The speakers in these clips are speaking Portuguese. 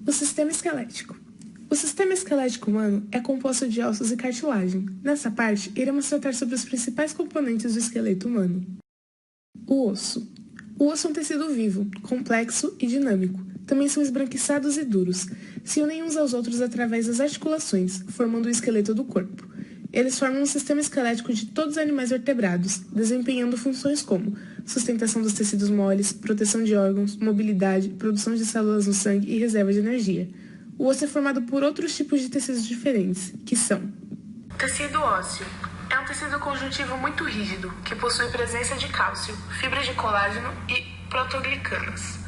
O sistema esquelético. O sistema esquelético humano é composto de ossos e cartilagem. Nessa parte, iremos tratar sobre os principais componentes do esqueleto humano. O osso. O osso é um tecido vivo, complexo e dinâmico. Também são esbranquiçados e duros. Se unem uns aos outros através das articulações, formando o esqueleto do corpo. Eles formam um sistema esquelético de todos os animais vertebrados, desempenhando funções como sustentação dos tecidos moles, proteção de órgãos, mobilidade, produção de células no sangue e reserva de energia. O osso é formado por outros tipos de tecidos diferentes, que são: tecido ósseo. É um tecido conjuntivo muito rígido, que possui presença de cálcio, fibras de colágeno e protoglicanas.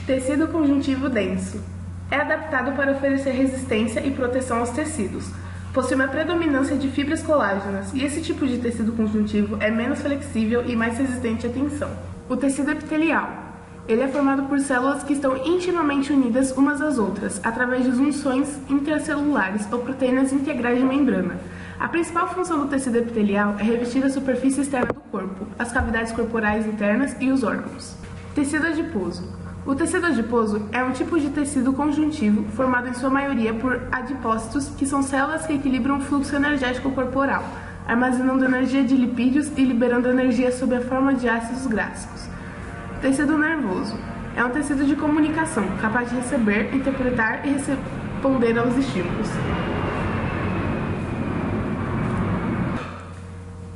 Tecido conjuntivo denso. É adaptado para oferecer resistência e proteção aos tecidos. Possui uma predominância de fibras colágenas e esse tipo de tecido conjuntivo é menos flexível e mais resistente à tensão. O tecido epitelial. Ele é formado por células que estão intimamente unidas umas às outras, através de junções intracelulares ou proteínas integrais de membrana. A principal função do tecido epitelial é revestir a superfície externa do corpo, as cavidades corporais internas e os órgãos. Tecido adiposo. O tecido adiposo é um tipo de tecido conjuntivo formado em sua maioria por adipócitos, que são células que equilibram o fluxo energético corporal, armazenando energia de lipídios e liberando energia sob a forma de ácidos graxos. Tecido nervoso. É um tecido de comunicação, capaz de receber, interpretar e responder aos estímulos.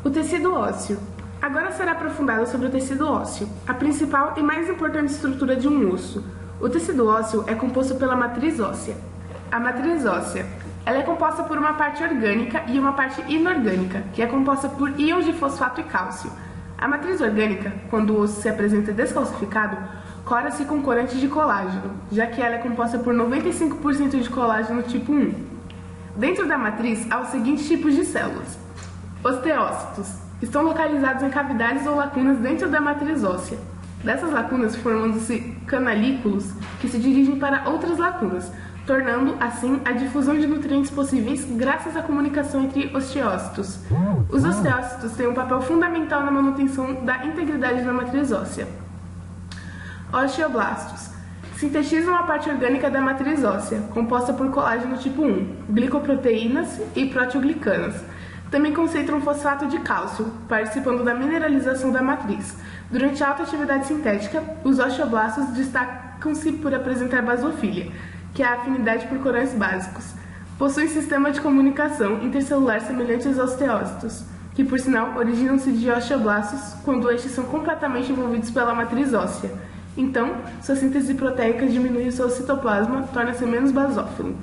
O tecido ósseo. Agora será aprofundado sobre o tecido ósseo, a principal e mais importante estrutura de um osso. O tecido ósseo é composto pela matriz óssea. A matriz óssea, ela é composta por uma parte orgânica e uma parte inorgânica, que é composta por íons de fosfato e cálcio. A matriz orgânica, quando o osso se apresenta descalcificado, cora-se com corante de colágeno, já que ela é composta por 95% de colágeno tipo 1. Dentro da matriz há os seguintes tipos de células. Osteócitos. Estão localizados em cavidades ou lacunas dentro da matriz óssea. Dessas lacunas formando-se canalículos que se dirigem para outras lacunas, tornando, assim, a difusão de nutrientes possíveis graças à comunicação entre osteócitos. Os osteócitos têm um papel fundamental na manutenção da integridade da matriz óssea. Osteoblastos. Sintetizam a parte orgânica da matriz óssea, composta por colágeno tipo 1, glicoproteínas e proteoglicanas. Também concentram fosfato de cálcio, participando da mineralização da matriz. Durante a alta atividade sintética, os osteoblastos destacam-se por apresentar basofilia, que é a afinidade por corantes básicos. Possuem sistema de comunicação intercelular semelhante aos osteócitos, que por sinal originam-se de osteoblastos quando estes são completamente envolvidos pela matriz óssea. Então, sua síntese proteica diminui o seu citoplasma, torna-se menos basófilo.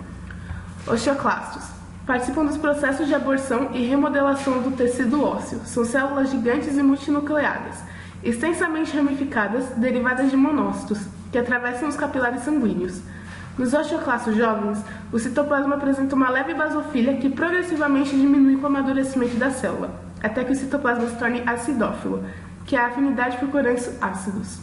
Osteoclastos. Participam dos processos de aborção e remodelação do tecido ósseo. São células gigantes e multinucleadas, extensamente ramificadas, derivadas de monócitos, que atravessam os capilares sanguíneos. Nos osteoclastos jovens, o citoplasma apresenta uma leve basofilia que progressivamente diminui com o amadurecimento da célula, até que o citoplasma se torne acidófilo, que é a afinidade por corantes ácidos.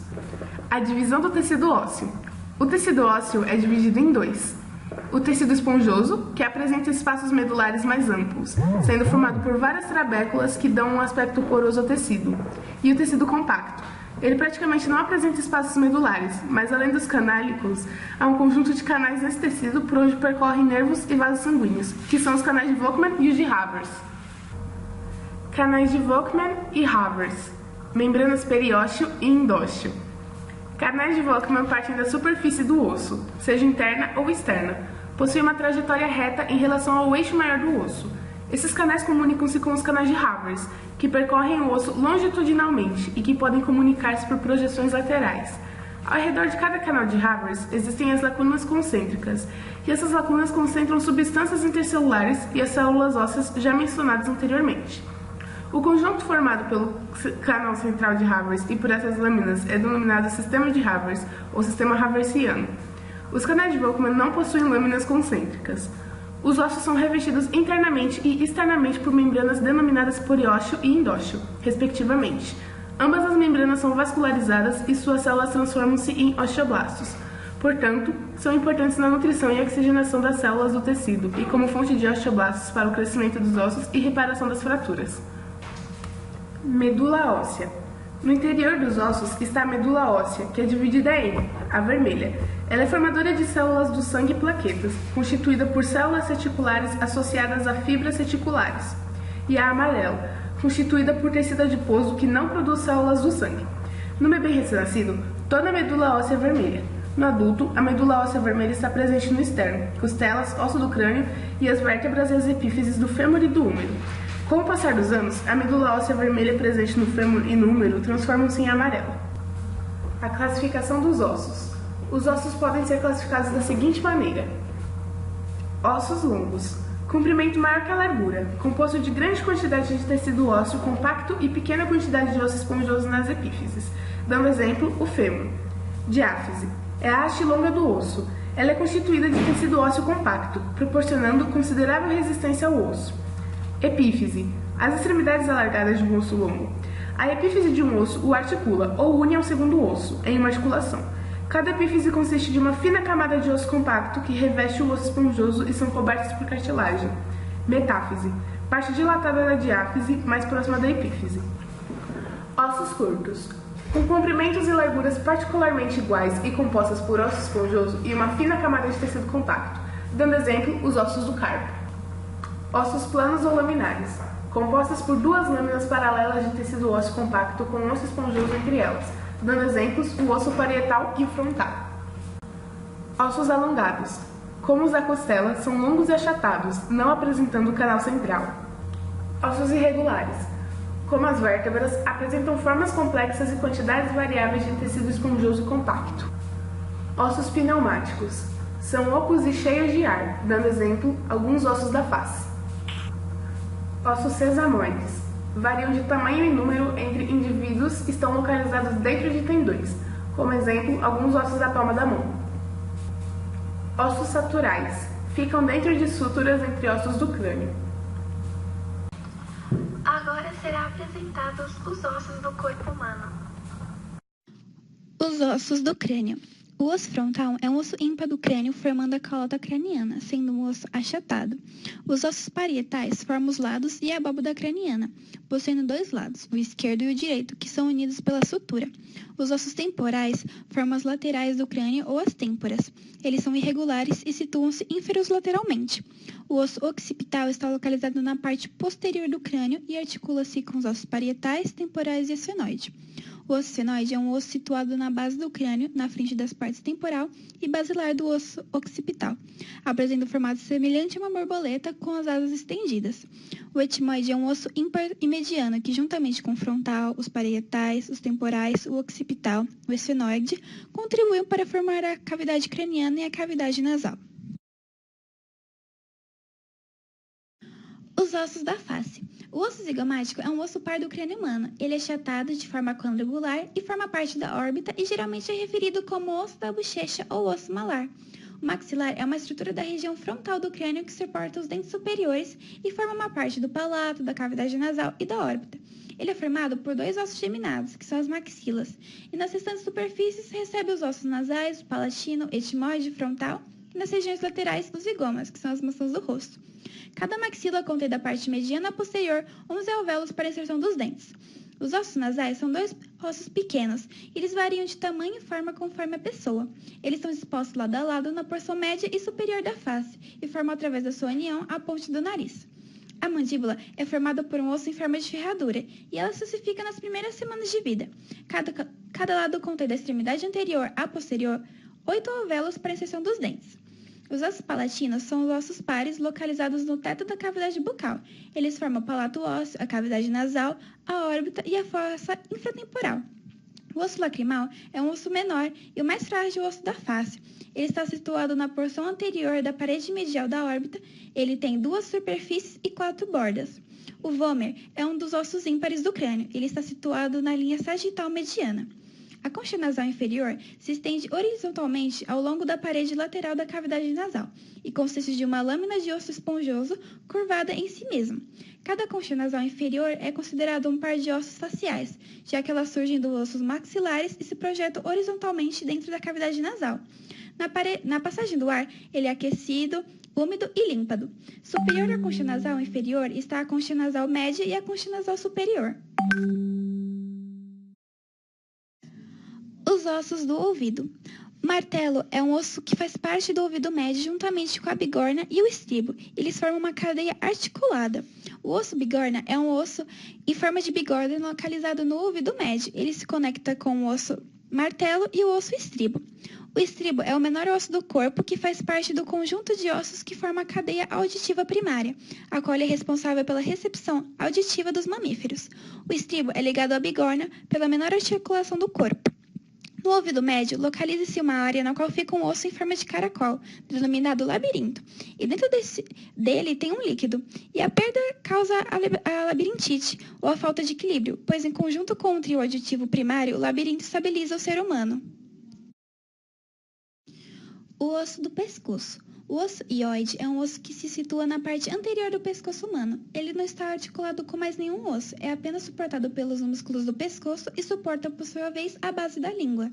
A divisão do tecido ósseo. O tecido ósseo é dividido em dois. O tecido esponjoso, que apresenta espaços medulares mais amplos, sendo formado por várias trabéculas que dão um aspecto poroso ao tecido. E o tecido compacto. Ele praticamente não apresenta espaços medulares, mas além dos canálicos, há um conjunto de canais nesse tecido por onde percorrem nervos e vasos sanguíneos, que são os canais de Volkmann e os de Havers. Canais de Volkmann e Havers. Membranas periósteo e endósteo. Canais de Volkmann partem da superfície do osso, seja interna ou externa. Possuem uma trajetória reta em relação ao eixo maior do osso. Esses canais comunicam-se com os canais de Havers, que percorrem o osso longitudinalmente e que podem comunicar-se por projeções laterais. Ao redor de cada canal de Havers existem as lacunas concêntricas, e essas lacunas concentram substâncias intercelulares e as células ósseas já mencionadas anteriormente. O conjunto formado pelo canal central de Havers e por essas lâminas é denominado sistema de Havers ou sistema haversiano. Os canais de Volkmann não possuem lâminas concêntricas. Os ossos são revestidos internamente e externamente por membranas denominadas periósteo e endósteo, respectivamente. Ambas as membranas são vascularizadas e suas células transformam-se em osteoblastos. Portanto, são importantes na nutrição e oxigenação das células do tecido e como fonte de osteoblastos para o crescimento dos ossos e reparação das fraturas. Medula óssea. No interior dos ossos está a medula óssea, que é dividida em a vermelha, Ela é formadora de células do sangue e plaquetas, constituída por células reticulares associadas a fibras reticulares. E a amarelo, constituída por tecido adiposo que não produz células do sangue. No bebê recém-nascido, toda a medula óssea é vermelha. No adulto, a medula óssea vermelha está presente no externo, costelas, osso do crânio e as vértebras e as epífises do fêmur e do húmero. Com o passar dos anos, a medula óssea vermelha presente no fêmur e no húmero transforma-se em amarelo. A classificação dos ossos. Os ossos podem ser classificados da seguinte maneira: ossos longos. Comprimento maior que a largura, composto de grande quantidade de tecido ósseo compacto e pequena quantidade de osso esponjoso nas epífises. Dando exemplo, o fêmur. Diáfise. É a haste longa do osso. Ela é constituída de tecido ósseo compacto, proporcionando considerável resistência ao osso. Epífise. As extremidades alargadas de um osso longo. A epífise de um osso o articula ou une ao segundo osso, em uma articulação. Cada epífise consiste de uma fina camada de osso compacto que reveste o osso esponjoso e são cobertas por cartilagem. Metáfise. Parte dilatada da diáfise, mais próxima da epífise. Ossos curtos. Com comprimentos e larguras particularmente iguais e compostas por osso esponjoso e uma fina camada de tecido compacto, dando exemplo os ossos do carpo. Ossos planos ou laminares, compostas por duas lâminas paralelas de tecido ósseo compacto com osso esponjoso entre elas, dando exemplos o osso parietal e o frontal. Ossos alongados, como os da costela, são longos e achatados, não apresentando canal central. Ossos irregulares, como as vértebras, apresentam formas complexas e quantidades variáveis de tecido esponjoso compacto. Ossos pneumáticos, são ocos e cheios de ar, dando exemplo alguns ossos da face. Ossos sesamoides, variam de tamanho e número entre indivíduos e estão localizados dentro de tendões, como exemplo alguns ossos da palma da mão. Ossos saturais, ficam dentro de suturas entre ossos do crânio. Agora será apresentados os ossos do corpo humano. Os ossos do crânio. O osso frontal é um osso ímpar do crânio formando a calota craniana, sendo um osso achatado. Os ossos parietais formam os lados e a abóbada craniana, possuindo dois lados, o esquerdo e o direito, que são unidos pela sutura. Os ossos temporais formam as laterais do crânio ou as têmporas. Eles são irregulares e situam-se inferior-lateralmente. O osso occipital está localizado na parte posterior do crânio e articula-se com os ossos parietais, temporais e esfenoide. O osso esfenoide é um osso situado na base do crânio, na frente das partes temporal e basilar do osso occipital. Apresenta um formato semelhante a uma borboleta com as asas estendidas. O etimoide é um osso ímpar e mediano que, juntamente com o frontal, os parietais, os temporais, o occipital, o esfenoide, contribuem para formar a cavidade craniana e a cavidade nasal. Os ossos da face. O osso zigomático é um osso par do crânio humano. Ele é achatado de forma quadrangular e forma parte da órbita e geralmente é referido como osso da bochecha ou osso malar. O maxilar é uma estrutura da região frontal do crânio que suporta os dentes superiores e forma uma parte do palato, da cavidade nasal e da órbita. Ele é formado por dois ossos geminados, que são as maxilas, e nas restantes superfícies recebe os ossos nasais, o palatino, etimoide, frontal, e nas regiões laterais, os zigomas, que são as maçãs do rosto. Cada maxila contém da parte mediana à posterior 11 alvéolos para a inserção dos dentes. Os ossos nasais são dois ossos pequenos, e eles variam de tamanho e forma conforme a pessoa. Eles estão expostos lado a lado na porção média e superior da face, e formam através da sua união a ponte do nariz. A mandíbula é formada por um osso em forma de ferradura, e ela se ossifica nas primeiras semanas de vida. Cada lado contém da extremidade anterior à posterior 8 alvéolos para a inserção dos dentes. Os ossos palatinos são os ossos pares localizados no teto da cavidade bucal. Eles formam o palato ósseo, a cavidade nasal, a órbita e a fossa infratemporal. O osso lacrimal é um osso menor e o mais frágil osso da face. Ele está situado na porção anterior da parede medial da órbita. Ele tem 2 superfícies e 4 bordas. O vômer é um dos ossos ímpares do crânio. Ele está situado na linha sagital mediana. A concha nasal inferior se estende horizontalmente ao longo da parede lateral da cavidade nasal e consiste de uma lâmina de osso esponjoso curvada em si mesma. Cada concha nasal inferior é considerado um par de ossos faciais, já que elas surgem dos ossos maxilares e se projetam horizontalmente dentro da cavidade nasal. Na passagem do ar, ele é aquecido, úmido e límpado. Superior à concha nasal inferior está a concha nasal média e a concha nasal superior. Os ossos do ouvido. O martelo é um osso que faz parte do ouvido médio juntamente com a bigorna e o estribo. Eles formam uma cadeia articulada. O osso bigorna é um osso em forma de bigorna localizado no ouvido médio. Ele se conecta com o osso martelo e o osso estribo. O estribo é o menor osso do corpo que faz parte do conjunto de ossos que forma a cadeia auditiva primária, a qual é responsável pela recepção auditiva dos mamíferos. O estribo é ligado à bigorna pela menor articulação do corpo. No ouvido médio, localiza-se uma área na qual fica um osso em forma de caracol, denominado labirinto, e dentro dele tem um líquido, e a perda causa a labirintite, ou a falta de equilíbrio, pois em conjunto com o trio auditivo primário, o labirinto estabiliza o ser humano. O osso do pescoço. O osso hioide é um osso que se situa na parte anterior do pescoço humano. Ele não está articulado com mais nenhum osso, é apenas suportado pelos músculos do pescoço e suporta, por sua vez, a base da língua.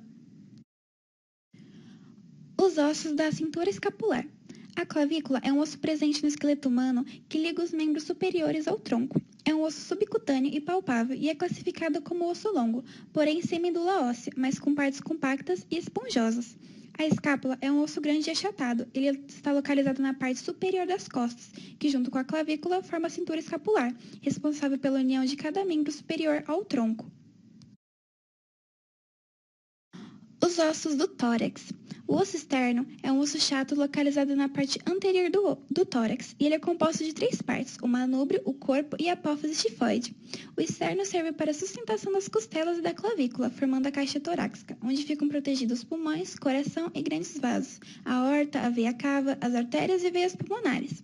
Os ossos da cintura escapular. A clavícula é um osso presente no esqueleto humano que liga os membros superiores ao tronco. É um osso subcutâneo e palpável e é classificado como osso longo, porém sem medula óssea, mas com partes compactas e esponjosas. A escápula é um osso grande e achatado. Ele está localizado na parte superior das costas, que junto com a clavícula forma a cintura escapular, responsável pela união de cada membro superior ao tronco. Os ossos do tórax. O osso externo é um osso chato localizado na parte anterior do tórax, e ele é composto de 3 partes, o manúbrio, o corpo e a apófise tifoide. O externo serve para a sustentação das costelas e da clavícula, formando a caixa torácica, onde ficam protegidos os pulmões, coração e grandes vasos, a aorta, a veia cava, as artérias e veias pulmonares.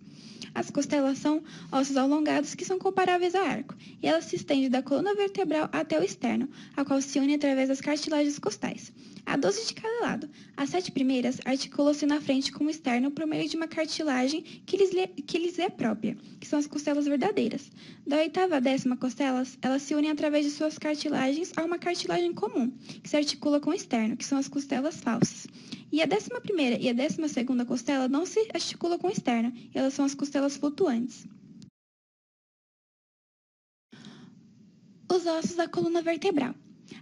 As costelas são ossos alongados que são comparáveis a arco, e elas se estendem da coluna vertebral até o externo, a qual se une através das cartilagens costais. Há 12 de cada lado. As 7 primeiras articulam-se na frente com o externo por meio de uma cartilagem que lhes é própria, que são as costelas verdadeiras. Da 8ª à 10ª costelas, elas se unem através de suas cartilagens a uma cartilagem comum, que se articula com o externo, que são as costelas falsas. E a 11ª e a 12ª costela não se articulam com o externo, e elas são as costelas flutuantes. Os ossos da coluna vertebral.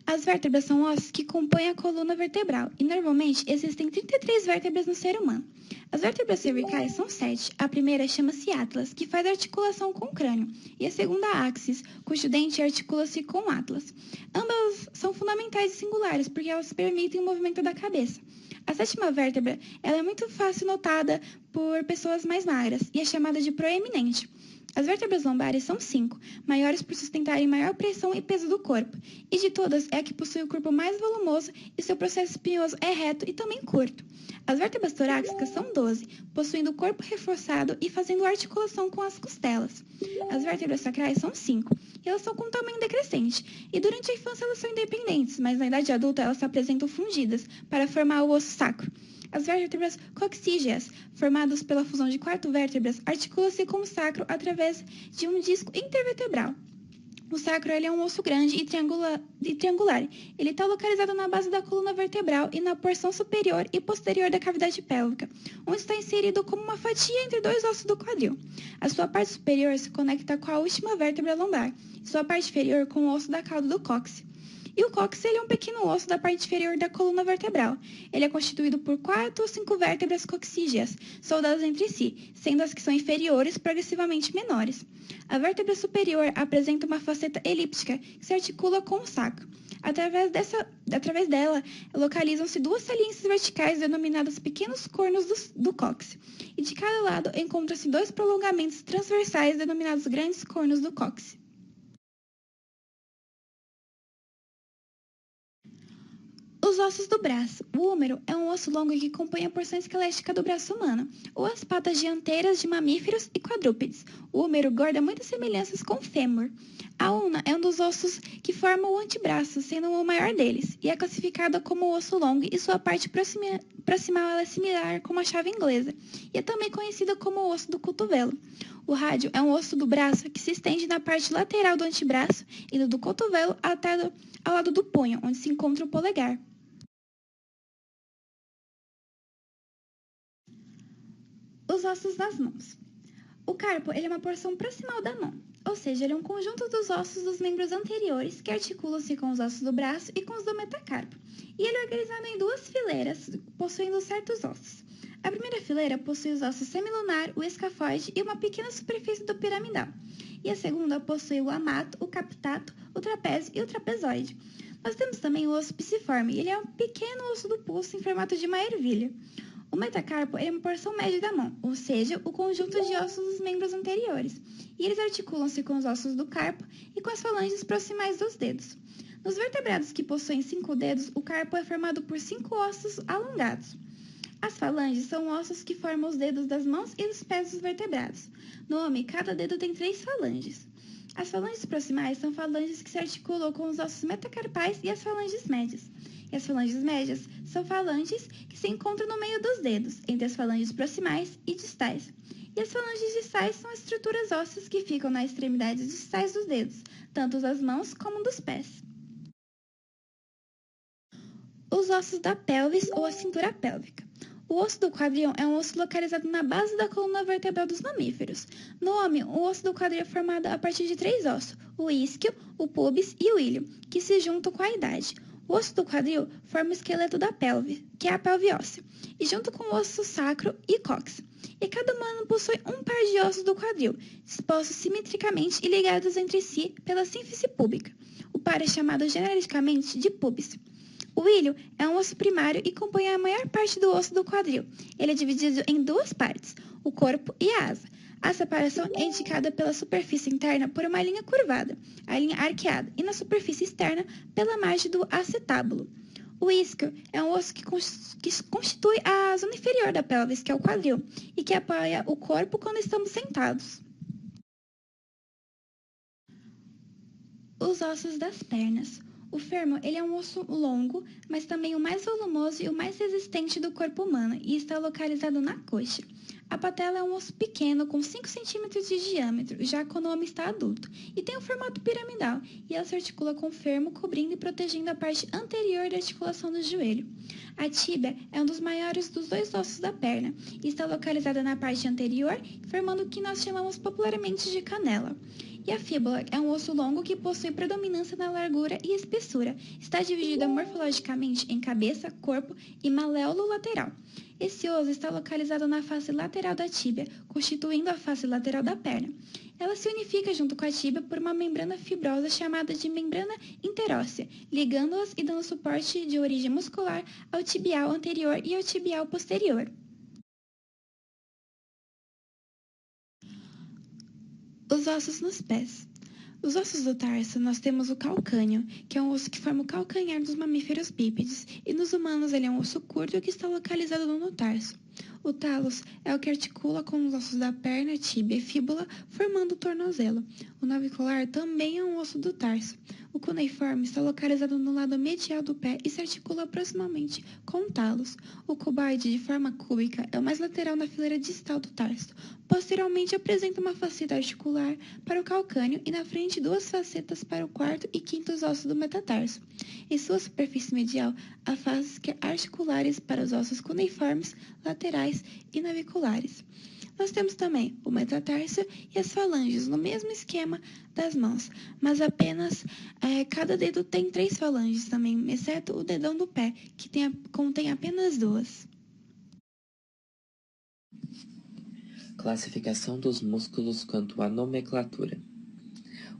As vértebras são ossos que compõem a coluna vertebral, e normalmente existem 33 vértebras no ser humano. As vértebras cervicais são 7. A primeira chama-se atlas, que faz articulação com o crânio, e a segunda axis, cujo dente articula-se com o atlas. Ambas são fundamentais e singulares, porque elas permitem o movimento da cabeça. A 7ª vértebra ela é muito fácil notada por pessoas mais magras, e é chamada de proeminente. As vértebras lombares são 5, maiores por sustentarem maior pressão e peso do corpo, e de todas é a que possui o corpo mais volumoso e seu processo espinhoso é reto e também curto. As vértebras torácicas são 12, possuindo o corpo reforçado e fazendo articulação com as costelas. As vértebras sacrais são 5, e elas são com tamanho decrescente, e durante a infância elas são independentes, mas na idade adulta elas se apresentam fundidas para formar o osso sacro. As vértebras coxígeas, formadas pela fusão de 4 vértebras, articulam-se com o sacro através de um disco intervertebral. O sacro é um osso grande e triangular. Ele está localizado na base da coluna vertebral e na porção superior e posterior da cavidade pélvica, onde está inserido como uma fatia entre 2 ossos do quadril. A sua parte superior se conecta com a última vértebra lombar, e sua parte inferior com o osso da cauda do cóccix. E o cóccix é um pequeno osso da parte inferior da coluna vertebral. Ele é constituído por 4 ou 5 vértebras coxígeas, soldadas entre si, sendo as que são inferiores progressivamente menores. A vértebra superior apresenta uma faceta elíptica que se articula com o sacro. Através dela, localizam-se 2 saliências verticais denominadas pequenos cornos do cóccix. E de cada lado encontram-se 2 prolongamentos transversais denominados grandes cornos do cóccix. Os ossos do braço. O húmero é um osso longo que compõe a porção esquelética do braço humano, ou as patas dianteiras de mamíferos e quadrúpedes. O húmero guarda muitas semelhanças com o fêmur. A ulna é um dos ossos que formam o antebraço, sendo o maior deles, e é classificada como osso longo e sua parte proximal é similar com a chave inglesa, e é também conhecida como o osso do cotovelo. O rádio é um osso do braço que se estende na parte lateral do antebraço, indo do cotovelo até ao lado do punho, onde se encontra o polegar. Os ossos das mãos. O carpo é uma porção proximal da mão. ou seja, ele é um conjunto dos ossos dos membros anteriores que articulam-se com os ossos do braço e com os do metacarpo. E ele é organizado em duas fileiras, possuindo certos ossos. A primeira fileira possui os ossos semilunar, o escafoide e uma pequena superfície do piramidal. E a segunda possui o amato, o captato, o trapézio e o trapezoide. Nós temos também o osso pisiforme, ele é um pequeno osso do pulso em formato de uma ervilha. O metacarpo é uma porção média da mão, ou seja, o conjunto de ossos dos membros anteriores, e eles articulam-se com os ossos do carpo e com as falanges proximais dos dedos. Nos vertebrados que possuem 5 dedos, o carpo é formado por 5 ossos alongados. As falanges são ossos que formam os dedos das mãos e dos pés dos vertebrados. No homem, cada dedo tem 3 falanges. As falanges proximais são falanges que se articulam com os ossos metacarpais e as falanges médias. E as falanges médias são falanges que se encontram no meio dos dedos, entre as falanges proximais e distais. E as falanges distais são estruturas ósseas que ficam nas extremidades distais dos dedos, tanto das mãos como dos pés. Os ossos da pelvis ou a cintura pélvica. O osso do quadril é um osso localizado na base da coluna vertebral dos mamíferos. No homem, o osso do quadril é formado a partir de 3 ossos, o isquio, o pubis e o ilho, que se juntam com a idade. O osso do quadril forma o esqueleto da pelve, que é a pelve óssea, e junto com o osso sacro e cóccix. E cada humano possui um par de ossos do quadril, dispostos simetricamente e ligados entre si pela sínfise púbica. O par é chamado genericamente de pubis. O ilho é um osso primário e compõe a maior parte do osso do quadril. Ele é dividido em 2 partes, o corpo e a asa. A separação é indicada pela superfície interna por uma linha curvada, a linha arqueada, e na superfície externa pela margem do acetábulo. O isquio é um osso que constitui a zona inferior da pelvis, que é o quadril, e que apoia o corpo quando estamos sentados. Os ossos das pernas. O fêmur ele é um osso longo, mas também o mais volumoso e o mais resistente do corpo humano, e está localizado na coxa. A patela é um osso pequeno com 5 cm de diâmetro, já quando o homem está adulto, e tem um formato piramidal, e ela se articula com o fêmur, cobrindo e protegendo a parte anterior da articulação do joelho. A tíbia é um dos maiores dos 2 ossos da perna, e está localizada na parte anterior, formando o que nós chamamos popularmente de canela. E a fíbula é um osso longo que possui predominância na largura e espessura. Está dividida morfologicamente em cabeça, corpo e maléolo lateral. Esse osso está localizado na face lateral da tíbia, constituindo a face lateral da perna. Ela se unifica junto com a tíbia por uma membrana fibrosa chamada de membrana interóssea, ligando-as e dando suporte de origem muscular ao tibial anterior e ao tibial posterior. Os ossos nos pés. Os ossos do tarso, nós temos o calcâneo, que é um osso que forma o calcanhar dos mamíferos bípedes, e nos humanos ele é um osso curto que está localizado no tarso. O talos é o que articula com os ossos da perna, tíbia e fíbula, formando o tornozelo. O navicular também é um osso do tarso. O cuneiforme está localizado no lado medial do pé e se articula proximamente com o talos. O cuboide, de forma cúbica, é o mais lateral na fileira distal do tarso. Posteriormente, apresenta uma faceta articular para o calcâneo e na frente 2 facetas para o 4º e 5º ossos do metatarso. Em sua superfície medial, há faces articulares para os ossos cuneiformes, laterais e naviculares. Nós temos também o metatarso e as falanges no mesmo esquema das mãos, mas apenas cada dedo tem 3 falanges também, exceto o dedão do pé, que contém apenas 2. Classificação dos músculos quanto à nomenclatura.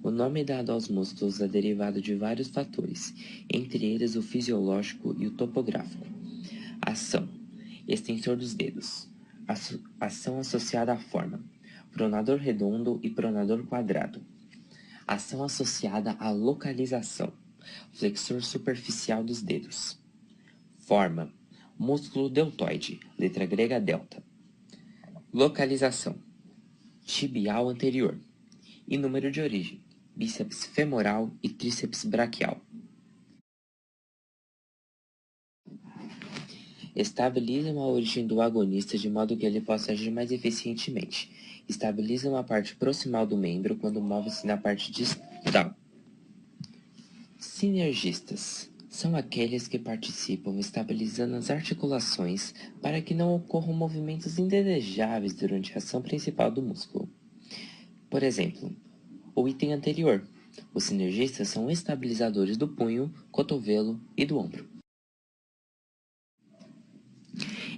O nome dado aos músculos é derivado de vários fatores, entre eles o fisiológico e o topográfico. Ação: extensor dos dedos. Ação associada à forma: pronador redondo e pronador quadrado. Ação associada à localização: flexor superficial dos dedos. Forma: músculo deltoide, letra grega delta. Localização: tibial anterior. E número de origem: bíceps femoral e tríceps braquial. Estabilizam a origem do agonista de modo que ele possa agir mais eficientemente. Estabilizam a parte proximal do membro quando move-se na parte distal. Sinergistas são aqueles que participam estabilizando as articulações para que não ocorram movimentos indesejáveis durante a ação principal do músculo. Por exemplo, o item anterior. Os sinergistas são estabilizadores do punho, cotovelo e do ombro.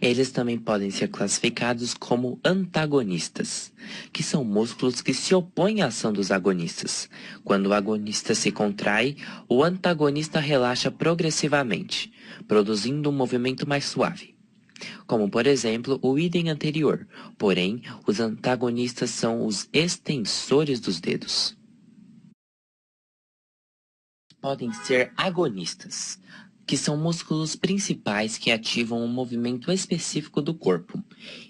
Eles também podem ser classificados como antagonistas, que são músculos que se opõem à ação dos agonistas. Quando o agonista se contrai, o antagonista relaxa progressivamente, produzindo um movimento mais suave. Como, por exemplo, o item anterior, porém, os antagonistas são os extensores dos dedos. Podem ser agonistas, que são músculos principais que ativam um movimento específico do corpo.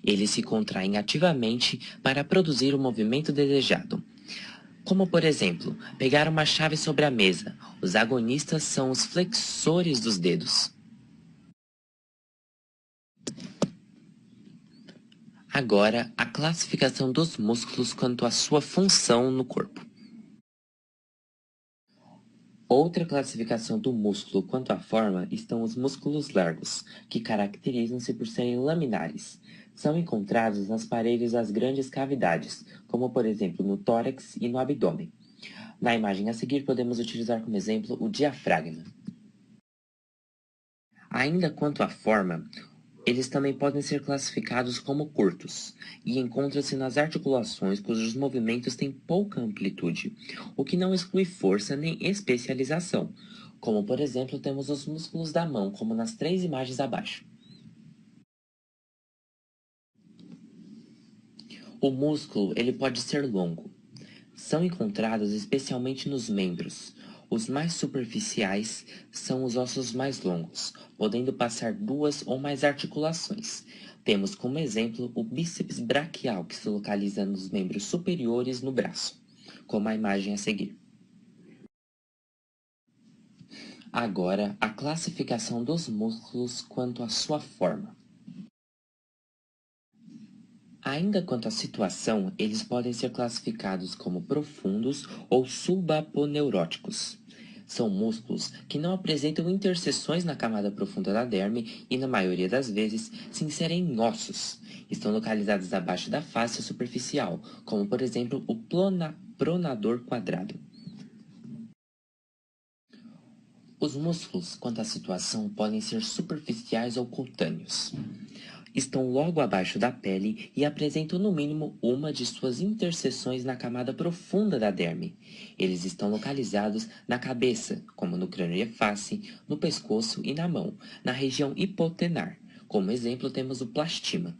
Eles se contraem ativamente para produzir o movimento desejado. Como, por exemplo, pegar uma chave sobre a mesa. Os agonistas são os flexores dos dedos. Agora, a classificação dos músculos quanto à sua função no corpo. Outra classificação do músculo quanto à forma estão os músculos largos, que caracterizam-se por serem laminares. São encontrados nas paredes das grandes cavidades, como por exemplo no tórax e no abdômen. Na imagem a seguir podemos utilizar como exemplo o diafragma. Ainda quanto à forma, eles também podem ser classificados como curtos, e encontram-se nas articulações cujos movimentos têm pouca amplitude, o que não exclui força nem especialização, como por exemplo temos os músculos da mão, como nas 3 imagens abaixo. O músculo ele pode ser longo. São encontrados especialmente nos membros. Os mais superficiais são os ossos mais longos, podendo passar 2 ou mais articulações. Temos como exemplo o bíceps braquial, que se localiza nos membros superiores no braço, como a imagem a seguir. Agora, a classificação dos músculos quanto à sua forma. Ainda quanto à situação, eles podem ser classificados como profundos ou subaponeuróticos. São músculos que não apresentam interseções na camada profunda da derme e, na maioria das vezes, se inserem em ossos. Estão localizados abaixo da face superficial, como por exemplo o pronador quadrado. Os músculos, quanto à situação, podem ser superficiais ou cutâneos. Estão logo abaixo da pele e apresentam no mínimo uma de suas interseções na camada profunda da derme. Eles estão localizados na cabeça, como no crânio e face, no pescoço e na mão, na região hipotenar. Como exemplo, temos o plastima.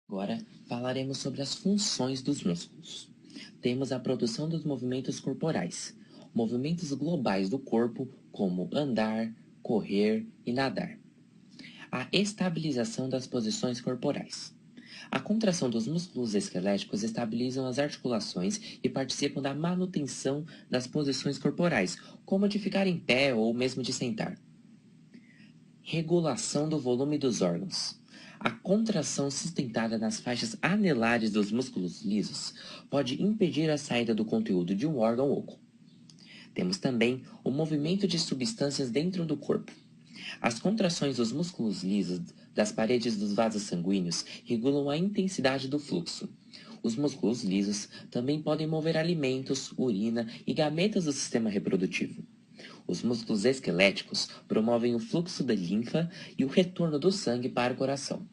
Agora, falaremos sobre as funções dos músculos. Temos a produção dos movimentos corporais, movimentos globais do corpo, como andar, correr e nadar. A estabilização das posições corporais. A contração dos músculos esqueléticos estabilizam as articulações e participam da manutenção das posições corporais, como de ficar em pé ou mesmo de sentar. Regulação do volume dos órgãos. A contração sustentada nas faixas anelares dos músculos lisos pode impedir a saída do conteúdo de um órgão oco. Temos também o movimento de substâncias dentro do corpo. As contrações dos músculos lisos das paredes dos vasos sanguíneos regulam a intensidade do fluxo. Os músculos lisos também podem mover alimentos, urina e gametas do sistema reprodutivo. Os músculos esqueléticos promovem o fluxo da linfa e o retorno do sangue para o coração.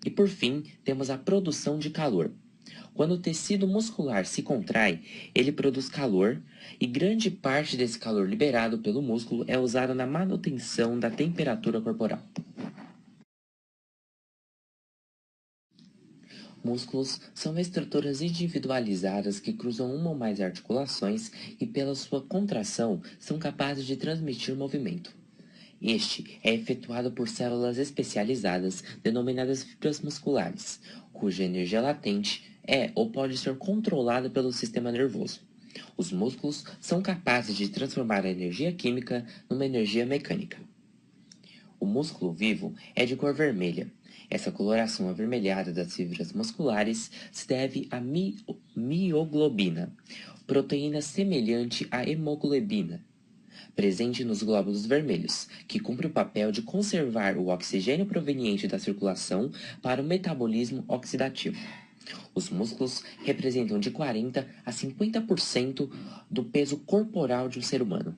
E por fim, temos a produção de calor. Quando o tecido muscular se contrai, ele produz calor e grande parte desse calor liberado pelo músculo é usado na manutenção da temperatura corporal. Músculos são estruturas individualizadas que cruzam uma ou mais articulações e, pela sua contração, são capazes de transmitir movimento. Este é efetuado por células especializadas, denominadas fibras musculares, cuja energia latente é ou pode ser controlada pelo sistema nervoso. Os músculos são capazes de transformar a energia química numa energia mecânica. O músculo vivo é de cor vermelha. Essa coloração avermelhada das fibras musculares se deve à mioglobina, proteína semelhante à hemoglobina, presente nos glóbulos vermelhos, que cumpre o papel de conservar o oxigênio proveniente da circulação para o metabolismo oxidativo. Os músculos representam de 40% a 50% do peso corporal de um ser humano.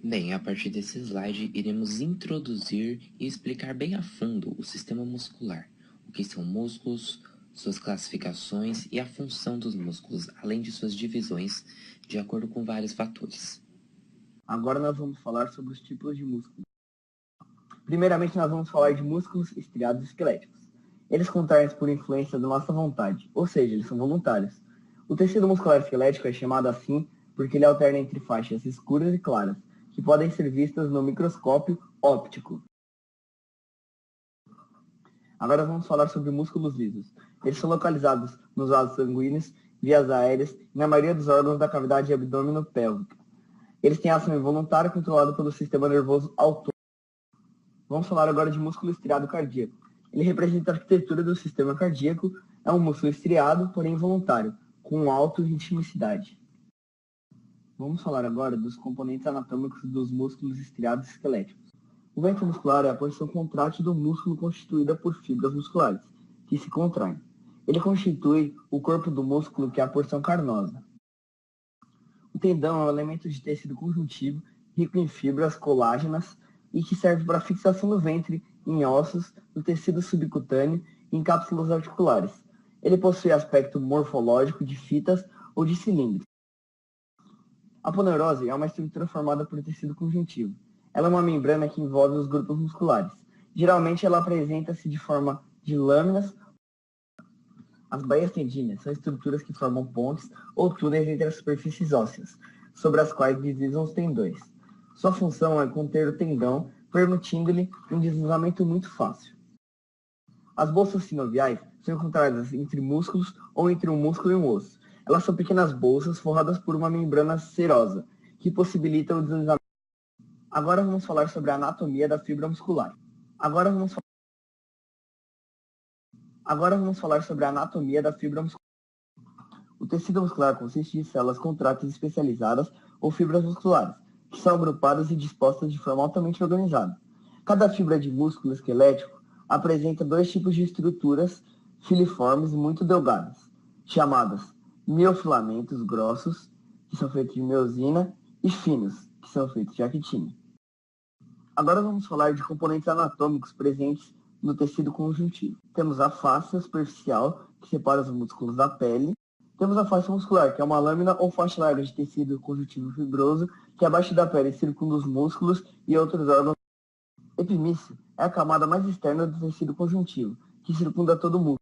Bem, a partir desse slide, iremos introduzir e explicar bem a fundo o sistema muscular, o que são músculos, suas classificações e a função dos músculos, além de suas divisões, de acordo com vários fatores. Agora nós vamos falar sobre os tipos de músculos. Primeiramente, nós vamos falar de músculos estriados esqueléticos. Eles contraem-se por influência da nossa vontade, ou seja, eles são voluntários. O tecido muscular esquelético é chamado assim porque ele alterna entre faixas escuras e claras, que podem ser vistas no microscópio óptico. Agora vamos falar sobre músculos lisos. Eles são localizados nos vasos sanguíneos, vias aéreas e na maioria dos órgãos da cavidade abdômeno-pélvica. Eles têm ação involuntária controlada pelo sistema nervoso autônomo. Vamos falar agora de músculo estriado cardíaco. Ele representa a arquitetura do sistema cardíaco, é um músculo estriado, porém involuntário, com auto-ritmicidade. Vamos falar agora dos componentes anatômicos dos músculos estriados esqueléticos. O ventro muscular é a porção contrátil do músculo constituída por fibras musculares, que se contraem. Ele constitui o corpo do músculo, que é a porção carnosa. O tendão é um elemento de tecido conjuntivo, rico em fibras colágenas e que serve para a fixação do ventre em ossos, no tecido subcutâneo e em cápsulas articulares. Ele possui aspecto morfológico de fitas ou de cilindros. A aponeurose é uma estrutura formada por tecido conjuntivo. Ela é uma membrana que envolve os grupos musculares. Geralmente ela apresenta-se de forma de lâminas. As baias tendíneas são estruturas que formam pontes ou túneis entre as superfícies ósseas, sobre as quais deslizam os tendões. Sua função é conter o tendão, permitindo-lhe um deslizamento muito fácil. As bolsas sinoviais são encontradas entre músculos ou entre um músculo e um osso. Elas são pequenas bolsas forradas por uma membrana serosa, que possibilita o deslizamento. Agora vamos falar sobre a anatomia da fibra muscular. Agora vamos falar sobre a anatomia da fibra muscular. O tecido muscular consiste de células contráteis especializadas ou fibras musculares, que são agrupadas e dispostas de forma altamente organizada. Cada fibra de músculo esquelético apresenta dois tipos de estruturas filiformes muito delgadas, chamadas miofilamentos grossos, que são feitos de miosina, e finos, que são feitos de actina. Agora vamos falar de componentes anatômicos presentes no tecido conjuntivo. Temos a fáscia superficial, que separa os músculos da pele. Temos a fáscia muscular, que é uma lâmina ou faixa larga de tecido conjuntivo fibroso, que abaixo da pele circunda os músculos e outros órgãos. Epimício é a camada mais externa do tecido conjuntivo, que circunda todo o músculo.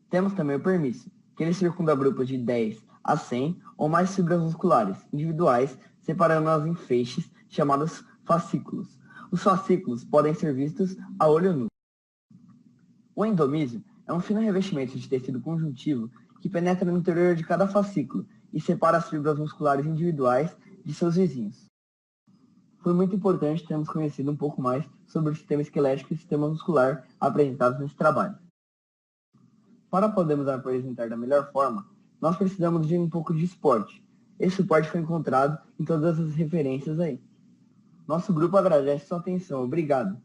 Temos também o permício, que ele circunda grupos de 10 a 100 ou mais fibras musculares individuais, separando-as em feixes chamados fascículos. Os fascículos podem ser vistos a olho nu. O endomísio é um fino revestimento de tecido conjuntivo que penetra no interior de cada fascículo e separa as fibras musculares individuais de seus vizinhos. Foi muito importante termos conhecido um pouco mais sobre o sistema esquelético e o sistema muscular apresentados nesse trabalho. Para podermos apresentar da melhor forma, nós precisamos de um pouco de suporte. Esse suporte foi encontrado em todas as referências aí. Nosso grupo agradece sua atenção. Obrigado.